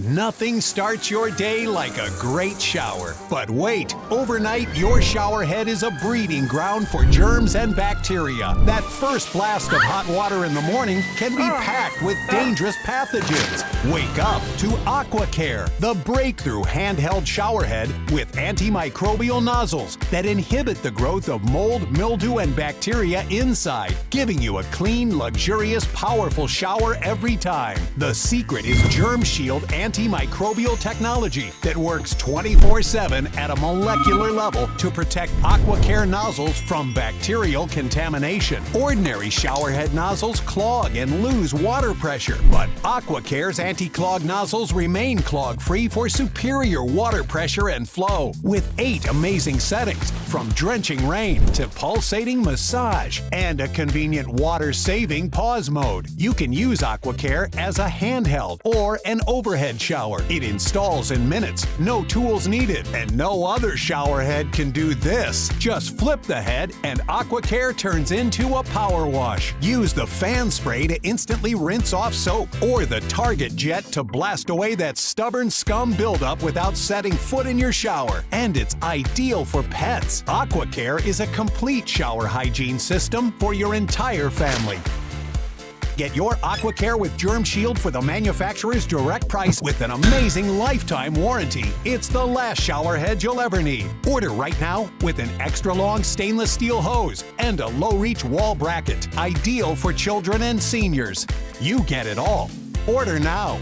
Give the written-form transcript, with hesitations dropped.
Nothing starts your day like a great shower. But wait, overnight, your shower head is a breeding ground for germs and bacteria. That first blast of hot water in the morning can be packed with dangerous pathogens. Wake up to AquaCare, the breakthrough handheld shower head with antimicrobial nozzles that inhibit the growth of mold, mildew, and bacteria inside, giving you a clean, luxurious, powerful shower every time. The secret is Germ Shield antimicrobial technology that works 24/7 at a molecular level to protect AquaCare nozzles from bacterial contamination. Ordinary showerhead nozzles clog and lose water pressure, but AquaCare's anti-clog nozzles remain clog-free for superior water pressure and flow. With 8 amazing settings, from drenching rain to pulsating massage and a convenient water-saving pause mode, you can use AquaCare as a handheld or an overhead shower. It installs in minutes, no tools needed, and no other shower head can do this. Just flip the head and AquaCare turns into a power wash. Use the fan spray to instantly rinse off soap or the Target jet to blast away that stubborn scum buildup without setting foot in your shower. And it's ideal for pets. AquaCare is a complete shower hygiene system for your entire family. Get your AquaCare with Germ Shield for the manufacturer's direct price with an amazing lifetime warranty. It's the last shower head you'll ever need. Order right now with an extra long stainless steel hose and a low-reach wall bracket, ideal for children and seniors. You get it all. Order now.